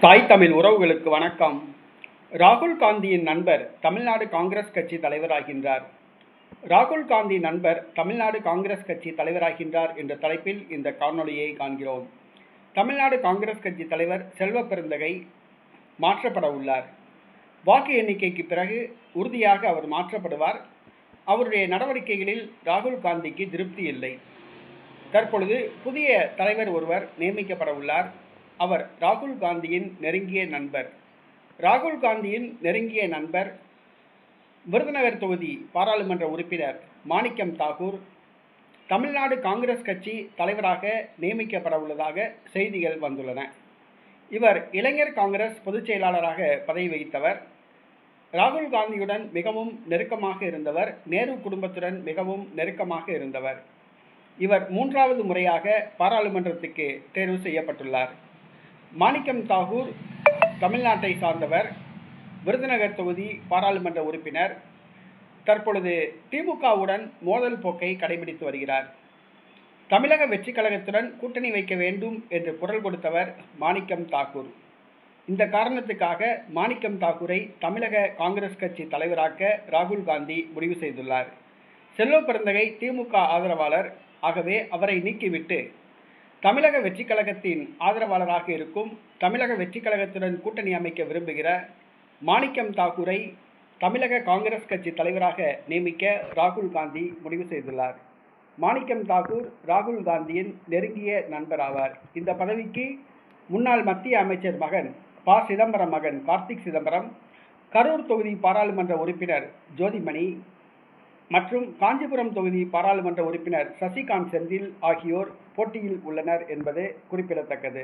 தாய் தமிழ் உறவுகளுக்கு வணக்கம். ராகுல் காந்தியின் நண்பர் தமிழ்நாடு காங்கிரஸ் கட்சி தலைவராகின்றார். ராகுல் காந்தி நண்பர் தமிழ்நாடு காங்கிரஸ் கட்சி தலைவராகின்றார் என்ற தலைப்பில் இந்த காணொளியை காண்கிறோம். தமிழ்நாடு காங்கிரஸ் கட்சி தலைவர் செல்வ பெருந்தகை மாற்றப்பட உள்ளார். வாக்கு எண்ணிக்கைக்கு பிறகு உறுதியாக அவர் மாற்றப்படுவார். அவருடைய நடவடிக்கைகளில் ராகுல் காந்திக்கு திருப்தி இல்லை. தற்பொழுது புதிய தலைவர் ஒருவர் நியமிக்கப்பட உள்ளார். அவர் ராகுல் காந்தியின் நெருங்கிய நண்பர். ராகுல் காந்தியின் நெருங்கிய நண்பர் விருதுநகர் தொகுதி பாராளுமன்ற உறுப்பினர் மாணிக்கம் தாகூர் தமிழ்நாடு காங்கிரஸ் கட்சி தலைவராக நியமிக்கப்பட உள்ளதாக செய்திகள் வந்துள்ளன. இவர் இளைஞர் காங்கிரஸ் பொதுச் செயலாளராக பதவி வகித்தவர். ராகுல் காந்தியுடன் மிகவும் நெருக்கமாக இருந்தவர். நேரு குடும்பத்துடன் மிகவும் நெருக்கமாக இருந்தவர். இவர் 3வது முறையாக பாராளுமன்றத்துக்கு தேர்வு செய்யப்பட்டுள்ளார். மாணிக்கம் தாகூர் தமிழ்நாட்டை சார்ந்தவர். விருதுநகர் தொகுதி பாராளுமன்ற உறுப்பினர். தற்பொழுது திமுகவுடன் மோதல் போக்கை கடைபிடித்து வருகிறார். தமிழக வெற்றி கழகத்துடன் கூட்டணி வைக்க வேண்டும் என்று குரல் கொடுத்தவர் மாணிக்கம் தாகூர். இந்த காரணத்துக்காக மாணிக்கம் தாகூரை தமிழக காங்கிரஸ் கட்சி தலைவராக்க ராகுல் காந்தி முடிவு செய்துள்ளார். செல்வ பெருந்தகை திமுக ஆதரவாளர். ஆகவே அவரை நீக்கிவிட்டு தமிழக வெற்றி கழகத்தின் ஆதரவாளராக இருக்கும், தமிழக வெற்றி கழகத்துடன் கூட்டணி அமைக்க விரும்புகிற மாணிக்கம் தாகூரை தமிழக காங்கிரஸ் கட்சி தலைவராக நியமிக்க ராகுல் காந்தி முடிவு செய்துள்ளார். மாணிக்கம் தாகூர் ராகுல் காந்தியின் நெருங்கிய நண்பர் ஆவார். இந்த பதவிக்கு முன்னாள் மத்திய அமைச்சர் மகன் ப. சிதம்பரம் மகன் கார்த்திக் சிதம்பரம், கரூர் தொகுதி பாராளுமன்ற உறுப்பினர் ஜோதிமணி மற்றும் காஞ்சிபுரம் தொகுதி பாராளுமன்ற உறுப்பினர் சசிகாந்த் செந்தில் ஆகியோர் போட்டியில் உள்ளனர் என்பது குறிப்பிடத்தக்கது.